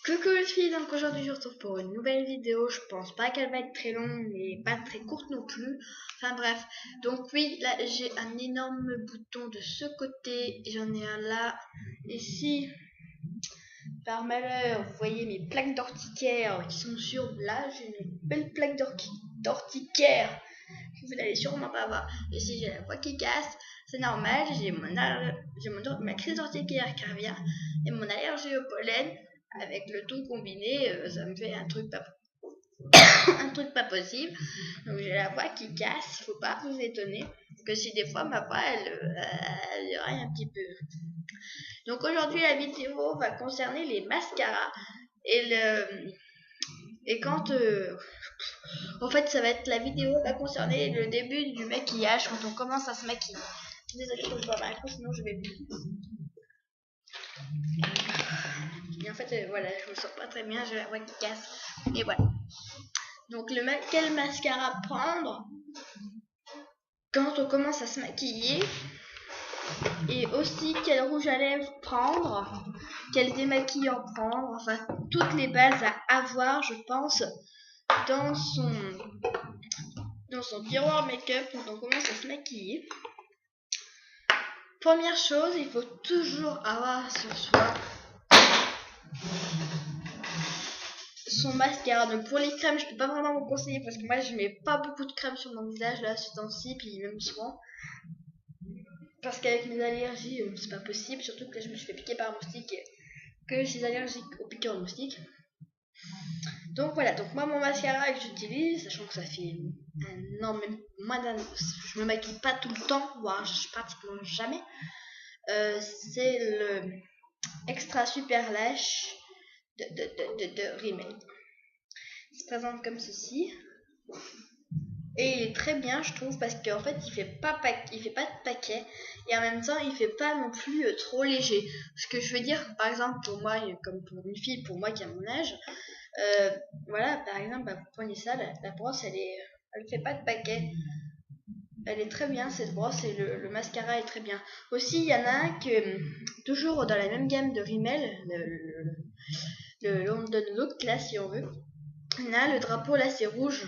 Coucou les filles, donc aujourd'hui je vous retrouve pour une nouvelle vidéo. Je pense pas qu'elle va être très longue mais pas très courte non plus. Enfin bref, donc oui, là j'ai un énorme bouton de ce côté, j'en ai un là. Et si par malheur vous voyez mes plaques d'ortiquaire qui sont sur là, j'ai une belle plaque d'ortiquaire que vous n'allez sûrement pas voir. Et si j'ai la voix qui casse, c'est normal, j'ai ma crise d'ortiquaire qui revient et mon allergie au pollen. Avec le tout combiné, ça me fait un truc pas possible. Donc j'ai la voix qui casse, il faut pas vous étonner que si des fois ma voix elle raille un petit peu. Donc aujourd'hui la vidéo va concerner les mascaras et quand en fait ça va être la vidéo va concerner le début du maquillage quand on commence à se maquiller. Désolée que je bois ma couche, sinon je vais plus. Et en fait, voilà, je me sens pas très bien, j'ai la voix qui casse. Et voilà. Donc, quel mascara prendre quand on commence à se maquiller. Et aussi, quel rouge à lèvres prendre. Quel démaquillant prendre. Enfin, toutes les bases à avoir, je pense, dans son tiroir make-up quand on commence à se maquiller. Première chose, il faut toujours avoir sur soi son mascara. Donc pour les crèmes, je peux pas vraiment vous conseiller parce que moi je mets pas beaucoup de crème sur mon visage là ce temps-ci, puis même souvent parce qu'avec mes allergies c'est pas possible, surtout que là, je me suis fait piquer par un moustique et que je suis allergique aux piqûres de moustiques. Donc voilà, donc moi mon mascara que j'utilise, sachant que ça fait un an, même moins d'un an, je me maquille pas tout le temps, voire pratiquement jamais, c'est le Extra Super Lash de Rimmel. Il se présente comme ceci et il est très bien, je trouve, parce qu'en fait il fait pas de paquet et en même temps il fait pas non plus trop léger. Ce que je veux dire, par exemple pour moi, comme pour une fille, pour moi qui a mon âge, voilà, par exemple, vous prenez ça, la brosse elle fait pas de paquet, elle est très bien cette brosse et le mascara est très bien. Aussi il y en a un que toujours dans la même gamme de Rimmel, le London Look là si on veut. Là, le drapeau, là, c'est rouge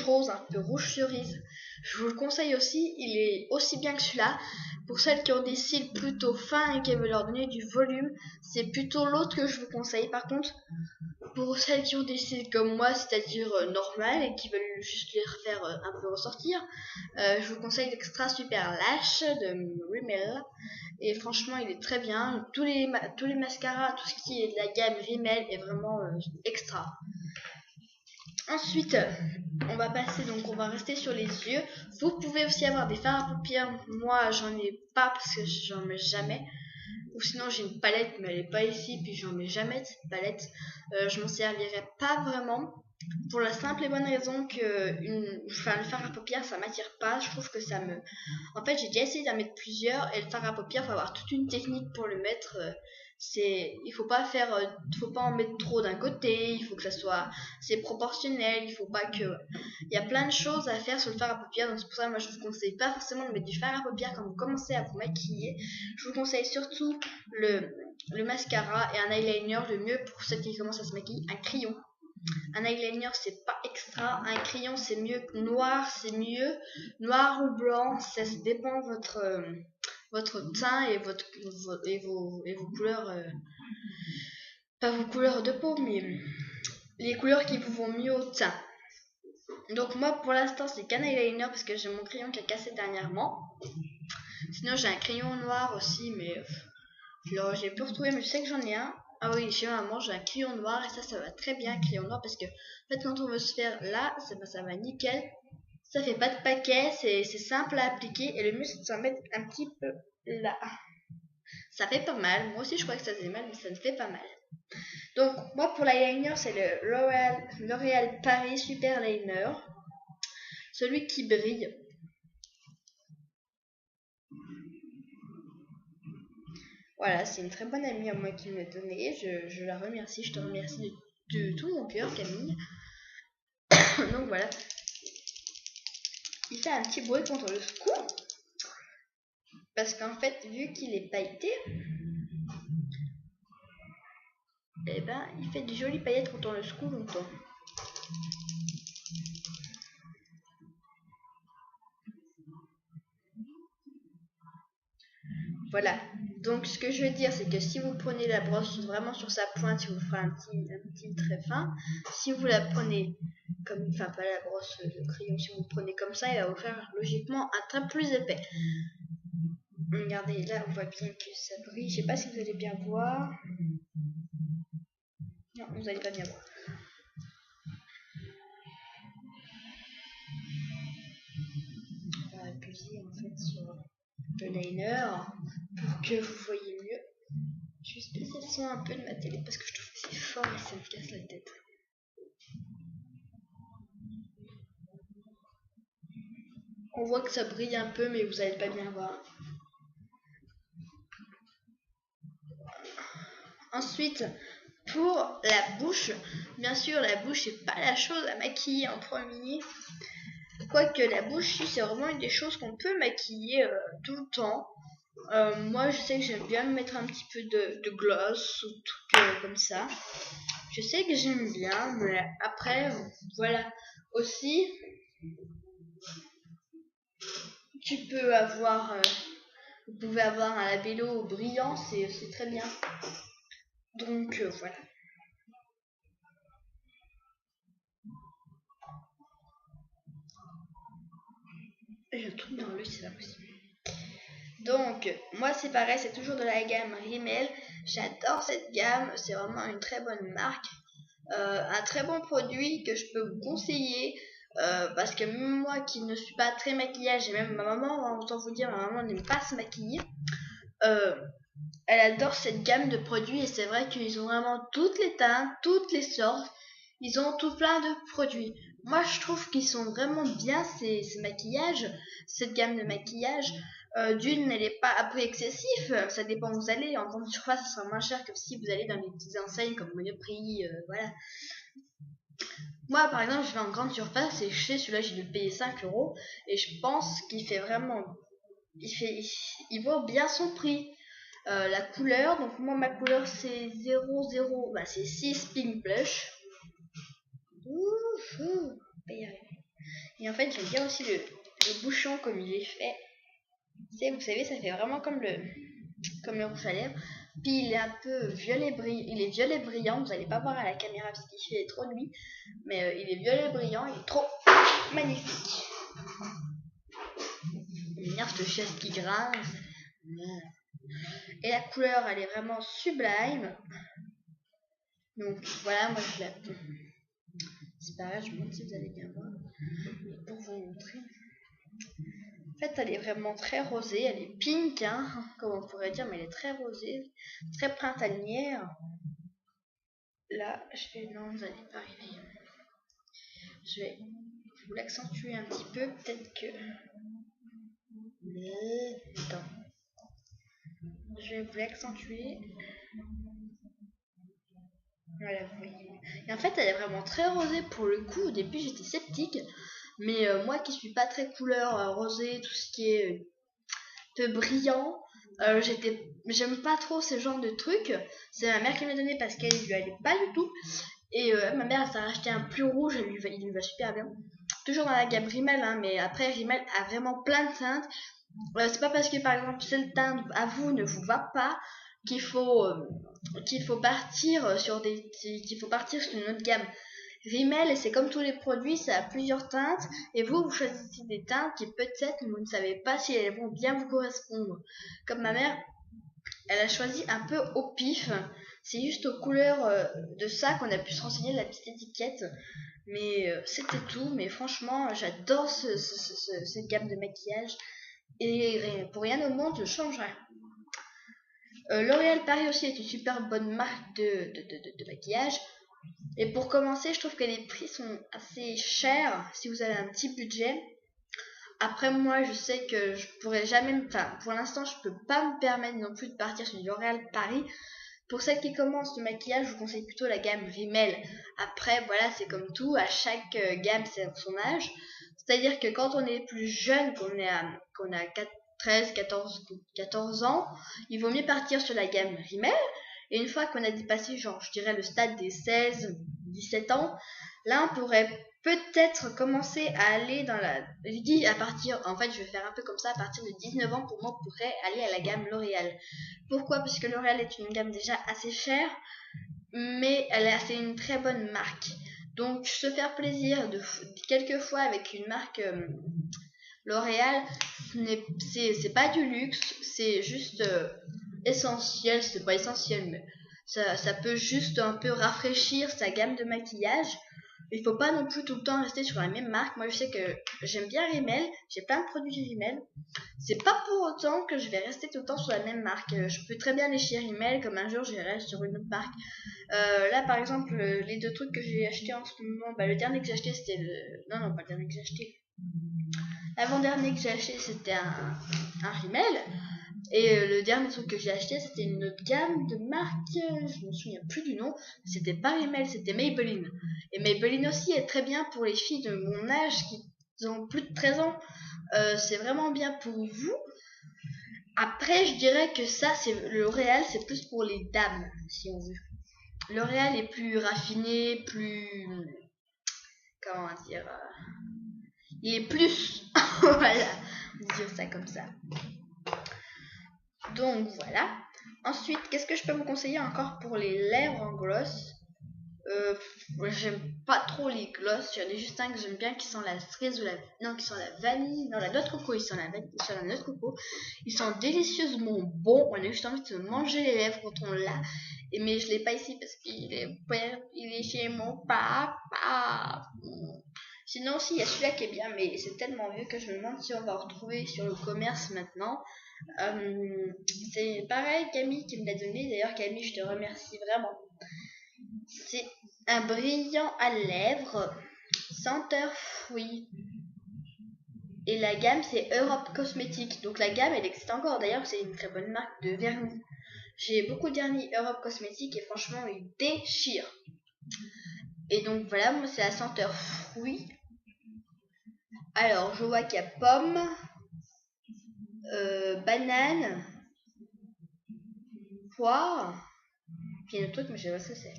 rose, un peu rouge cerise. Je vous le conseille aussi, il est aussi bien que celui-là. Pour celles qui ont des cils plutôt fins et qui veulent leur donner du volume, c'est plutôt l'autre que je vous conseille. Par contre, pour celles qui ont des cils comme moi, c'est-à-dire normal et qui veulent juste les refaire un peu ressortir, je vous conseille l'Extra Super Lash de Rimmel. Et franchement, il est très bien. Tous les mascaras, tout ce qui est de la gamme Rimmel est vraiment extra. Ensuite, on va rester sur les yeux. Vous pouvez aussi avoir des fards à paupières. Moi, j'en ai pas parce que j'en mets jamais. Ou sinon, j'ai une palette, mais elle est pas ici, puis j'en mets jamais de cette palette. Je m'en servirai pas vraiment. Pour la simple et bonne raison que le fard à paupières, ça m'attire pas. Je trouve que ça me... En fait, j'ai déjà essayé d'en mettre plusieurs, et le fard à paupières, faut avoir toute une technique pour le mettre. Il faut pas en mettre trop d'un côté, il faut que c'est proportionnel, il faut pas que, il y a plein de choses à faire sur le fard à paupières, donc c'est pour ça moi je vous conseille pas forcément de mettre du fard à paupières quand vous commencez à vous maquiller. Je vous conseille surtout le mascara et un eyeliner, le mieux pour celles qui commencent à se maquiller, un crayon. Un eyeliner c'est pas extra, un crayon c'est mieux, noir c'est mieux, noir ou blanc, ça dépend votre teint et vos couleurs, pas vos couleurs de peau, mais les couleurs qui vous vont mieux au teint. Donc moi pour l'instant c'est qu'un eyeliner parce que j'ai mon crayon qui a cassé dernièrement. Sinon j'ai un crayon noir aussi, mais j'ai pu retrouver, mais je sais que j'en ai un. Ah oui, chez maman j'ai un crayon noir et ça va très bien, crayon noir, parce que en fait quand on veut se faire là, ça va nickel. Ça fait pas de paquet, c'est simple à appliquer et le mieux c'est de s'en mettre un petit peu là. Ça fait pas mal, moi aussi je crois que ça faisait mal, mais ça ne fait pas mal. Donc moi pour l'eyeliner c'est le L'Oréal Paris Super Liner, celui qui brille. Voilà, c'est une très bonne amie à moi qui me l'a donné, je la remercie, je te remercie de tout mon cœur Camille. Donc voilà, il fait un petit bruit contre le cou, parce qu'en fait vu qu'il est pailleté, et ben il fait des jolies paillettes quand on le secoue longtemps. Voilà, donc ce que je veux dire, c'est que si vous prenez la brosse vraiment sur sa pointe, il vous fera un petit trait fin. Si vous la prenez comme, enfin pas la brosse, le crayon, si vous le prenez comme ça, il va vous faire logiquement un trait plus épais. Regardez, là on voit bien que ça brille, je sais pas si vous allez bien voir. Non, vous allez pas bien voir. On va appuyer en fait sur le liner pour que vous voyez mieux. Je vais baisser le son un peu de ma télé parce que je trouve que c'est fort et ça me casse la tête. On voit que ça brille un peu, mais vous n'allez pas bien voir. Ensuite, pour la bouche, bien sûr, la bouche c'est pas la chose à maquiller en premier. Quoique la bouche, si, c'est vraiment une des choses qu'on peut maquiller tout le temps. Moi, je sais que j'aime bien mettre un petit peu de gloss ou trucs comme ça. Je sais que j'aime bien, mais après, voilà. Aussi, tu peux avoir, vous pouvez avoir un labello brillant, c'est très bien. Donc voilà. J'ai un truc dans l'œil, c'est pas possible. Donc, moi c'est pareil, c'est toujours de la gamme Rimmel. J'adore cette gamme, c'est vraiment une très bonne marque. Un très bon produit que je peux vous conseiller. Parce que même moi qui ne suis pas très maquillage, et même ma maman, autant vous dire, ma maman n'aime pas se maquiller. Elle adore cette gamme de produits et c'est vrai qu'ils ont vraiment toutes les teintes, toutes les sortes. Ils ont tout plein de produits. Moi, je trouve qu'ils sont vraiment bien ces maquillages, cette gamme de maquillage. D'une, elle n'est pas à prix excessif, ça dépend où vous allez. En grande surface, ça sera moins cher que si vous allez dans les petites enseignes comme Monoprix, voilà. Moi, par exemple, je vais en grande surface et je sais, celui-là, j'ai dû le payer 5 € et je pense qu'il fait vraiment, il vaut bien son prix. La couleur, donc moi ma couleur c'est 00, bah c'est 6 Pink Blush. Et en fait j'aime bien aussi le bouchon comme il est fait. Vous savez, ça fait vraiment comme le rouge à lèvres. Puis il est un peu violet brillant, il est violet brillant, vous n'allez pas voir à la caméra parce qu'il fait trop de nuit. Mais il est violet brillant, il est trop magnifique. Il y a cette chaise qui grince. Et la couleur, elle est vraiment sublime. Donc voilà, moi je l'aime. C'est pareil, je me demande si vous allez bien voir. Pour vous montrer. En fait, elle est vraiment très rosée. Elle est pink, hein, comme on pourrait dire, mais elle est très rosée. Très printanière. Là, non, vous n'allez pas arriver. Je vais vous l'accentuer un petit peu. Peut-être que... Attends. Je vais vous l'accentuer. Voilà, vous voyez. Et en fait, elle est vraiment très rosée pour le coup. Au début, j'étais sceptique. Mais moi qui suis pas très couleur rosée, tout ce qui est peu brillant, j'aime pas trop ce genre de trucs. C'est ma mère qui m'a donné parce qu'elle lui allait pas du tout. Et ma mère elle s'est racheté un plus rouge, il lui va super bien. Toujours dans la gamme Rimmel, hein, mais après Rimmel a vraiment plein de teintes. C'est pas parce que par exemple cette teinte à vous ne vous va pas qu'il faut partir sur une autre gamme. Rimmel, c'est comme tous les produits, ça a plusieurs teintes et vous choisissez des teintes qui peut-être vous ne savez pas si elles vont bien vous correspondre. Comme ma mère, elle a choisi un peu au pif. C'est juste aux couleurs de ça qu'on a pu se renseigner de la petite étiquette. Mais c'était tout. Mais franchement, j'adore cette gamme de maquillage. Et pour rien au monde, je changerai. L'Oréal Paris aussi est une super bonne marque de maquillage. Et pour commencer, je trouve que les prix sont assez chers si vous avez un petit budget. Après, moi, je sais que je pourrais jamais, enfin, pour l'instant, je peux pas me permettre non plus de partir sur L'Oréal Paris. Pour celles qui commencent le maquillage, je vous conseille plutôt la gamme Rimmel. Après, voilà, c'est comme tout, à chaque gamme, c'est son âge. C'est-à-dire que quand on est plus jeune, qu'on a 13, 14 ans, il vaut mieux partir sur la gamme Rimmel. Et une fois qu'on a dépassé, genre, je dirais le stade des 16-17 ans, là, on pourrait peut-être commencer à aller dans la... Je dis à partir... En fait, je vais faire un peu comme ça. À partir de 19 ans, pour moi, on pourrait aller à la gamme L'Oréal. Pourquoi? Parce que L'Oréal est une gamme déjà assez chère, mais c'est une très bonne marque. Donc, se faire plaisir quelquefois avec une marque L'Oréal, c'est pas du luxe, c'est juste essentiel. C'est pas essentiel, mais ça peut juste un peu rafraîchir sa gamme de maquillage. Il faut pas non plus tout le temps rester sur la même marque. Moi, je sais que j'aime bien Rimmel, j'ai plein de produits Rimmel. C'est pas pour autant que je vais rester tout le temps sur la même marque. Je peux très bien aller chez Rimmel, comme un jour j'irai sur une autre marque. Là, par exemple, les deux trucs que j'ai acheté en ce moment, le dernier que j'ai acheté, c'était le... Non, pas le dernier que j'ai acheté. L'avant-dernier que j'ai acheté, c'était un Rimmel. Et le dernier truc que j'ai acheté, c'était une autre gamme de marque, je me souviens plus du nom, c'était pas Rimmel, c'était Maybelline. Et Maybelline aussi est très bien pour les filles de mon âge qui ont plus de 13 ans. C'est vraiment bien pour vous. Après, je dirais que ça, le L'Oréal, c'est plus pour les dames, si on veut. Le L'Oréal est plus raffiné, plus... Comment dire il est plus... Voilà, on va dire ça comme ça. Donc voilà. Ensuite, qu'est-ce que je peux vous conseiller encore pour les lèvres en gloss? J'aime pas trop les gloss. Il y en a juste un que j'aime bien qui sent la cerise ou qui sent la vanille. Non, la noix de coco. Ils sont la noix de coco. Ils sont délicieusement bons. On a juste envie de se manger les lèvres quand on l'a. Mais je l'ai pas ici parce qu'il est chez mon papa. Sinon, aussi, il y a celui-là qui est bien, mais c'est tellement vieux que je me demande si on va retrouver sur le commerce maintenant. C'est pareil, Camille qui me l'a donné. D'ailleurs, Camille, je te remercie vraiment. C'est un brillant à lèvres, senteur fruit. Et la gamme, c'est Europe Cosmétique. Donc la gamme, elle existe encore. D'ailleurs, c'est une très bonne marque de vernis. J'ai beaucoup de vernis Europe Cosmétique et franchement, ils déchirent. Et donc voilà, moi, c'est la senteur fruit. Alors, je vois qu'il y a pomme, banane, poire, puis il y a un autre truc, mais je sais pas ce que c'est.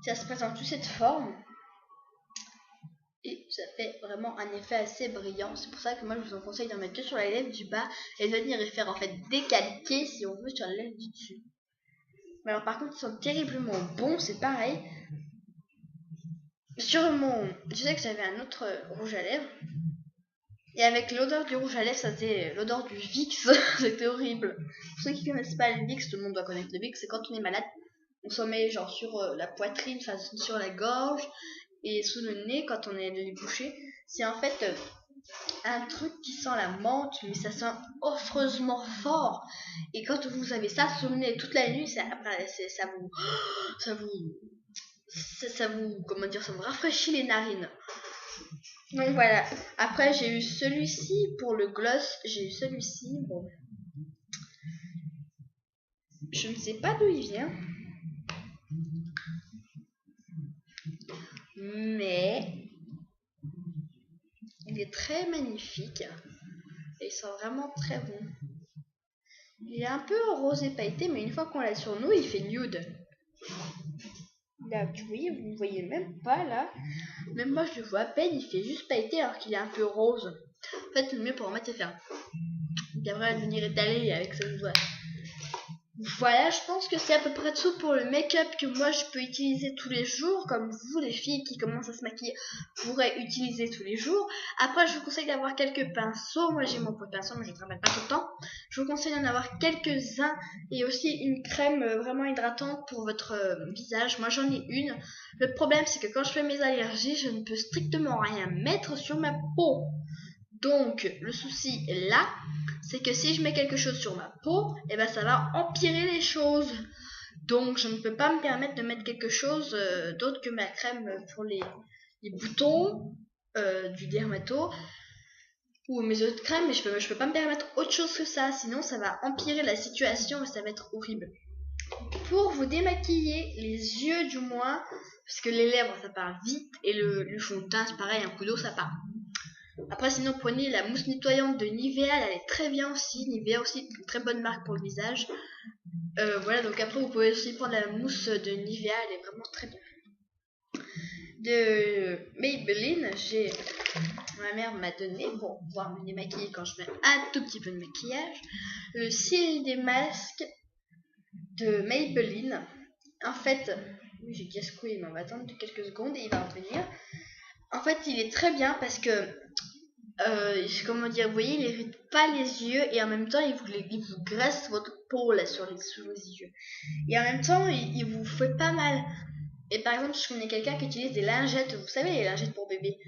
Ça se présente sous cette forme. Et ça fait vraiment un effet assez brillant. C'est pour ça que moi, je vous en conseille d'en mettre que sur la lèvre du bas et de venir y faire en fait décalquer, si on veut, sur la lèvre du dessus. Mais alors, par contre, ils sont terriblement bons, c'est pareil. Je sais que j'avais un autre rouge à lèvres. Et avec l'odeur du rouge à lèvres, ça faisait l'odeur du Vicks. C'était horrible. Pour ceux qui connaissent pas le Vicks, tout le monde doit connaître le Vicks. C'est quand on est malade, on s'en met genre sur la poitrine, enfin sur la gorge et sous le nez quand on est bouché. C'est en fait un truc qui sent la menthe, mais ça sent affreusement fort. Et quand vous avez ça sous le nez toute la nuit, ça vous rafraîchit les narines. Donc voilà. Après, j'ai eu celui-ci pour le gloss. J'ai eu celui-ci. Bon. Je ne sais pas d'où il vient. Mais il est très magnifique. Et il sent vraiment très bon. Il est un peu rosé pailleté, mais une fois qu'on l'a sur nous, il fait nude. Là, oui, vous ne voyez même pas là. Même moi, je le vois à peine. Il fait juste pailleté alors qu'il est un peu rose. En fait, le mieux pour remettre, c'est faire. Il devrait venir étaler avec ses doigts. Voilà, je pense que c'est à peu près tout pour le make-up que moi je peux utiliser tous les jours, comme vous les filles qui commencent à se maquiller pourraient utiliser tous les jours. Après, je vous conseille d'avoir quelques pinceaux. Moi j'ai mon pot de pinceau, mais je ne travaille pas tout le temps. Je vous conseille d'en avoir quelques-uns et aussi une crème vraiment hydratante pour votre visage. Moi j'en ai une. Le problème c'est que quand je fais mes allergies, je ne peux strictement rien mettre sur ma peau. Donc le souci est là. C'est que si je mets quelque chose sur ma peau, et ben ça va empirer les choses. Donc je ne peux pas me permettre de mettre quelque chose d'autre que ma crème pour les boutons du dermato ou mes autres crèmes, mais je peux pas me permettre autre chose que ça, sinon ça va empirer la situation et ça va être horrible. Pour vous démaquiller les yeux du moins, parce que les lèvres ça part vite et le fond de teint c'est pareil, un coup d'eau ça part. Après sinon prenez la mousse nettoyante de Nivea, elle est très bien aussi. Nivea aussi une très bonne marque pour le visage. Voilà, donc après vous pouvez aussi prendre la mousse de Nivea, elle est vraiment très bien. De Maybelline, ma mère m'a donné pour pouvoir me démaquiller quand je mets un tout petit peu de maquillage, le cil des masques de Maybelline. En fait, oui, j'ai gascouillé, mais on va attendre quelques secondes et il va revenir. En fait, il est très bien parce que comment dire, vous voyez, il irrite pas les yeux et en même temps il vous graisse votre peau là sous les yeux. Et en même temps, il vous fait pas mal. Et par exemple, je connais quelqu'un qui utilise des lingettes, vous savez, les lingettes pour bébé,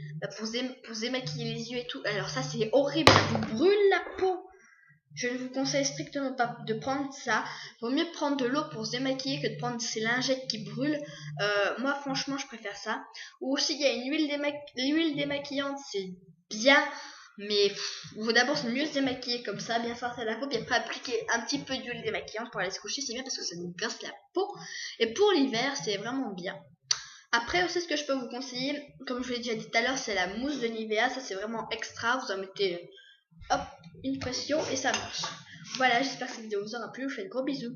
pour démaquiller les yeux et tout. Alors ça, c'est horrible, ça vous brûle la peau. Je ne vous conseille strictement pas de prendre ça. Vaut mieux prendre de l'eau pour se démaquiller que de prendre ces lingettes qui brûlent. Moi, franchement, je préfère ça. Ou aussi, il y a une l'huile démaquillante, c'est bien. Mais il faut d'abord mieux se démaquiller comme ça, bien forcer la peau, puis après appliquer un petit peu d'huile démaquillante pour aller se coucher, c'est bien parce que ça nous graisse la peau. Et pour l'hiver, c'est vraiment bien. Après aussi, ce que je peux vous conseiller, comme je vous l'ai déjà dit tout à l'heure, c'est la mousse de Nivea. Ça, c'est vraiment extra. Vous en mettez, hop, une pression et ça marche. Voilà, j'espère que cette vidéo vous aura plu. Je vous fais de gros bisous.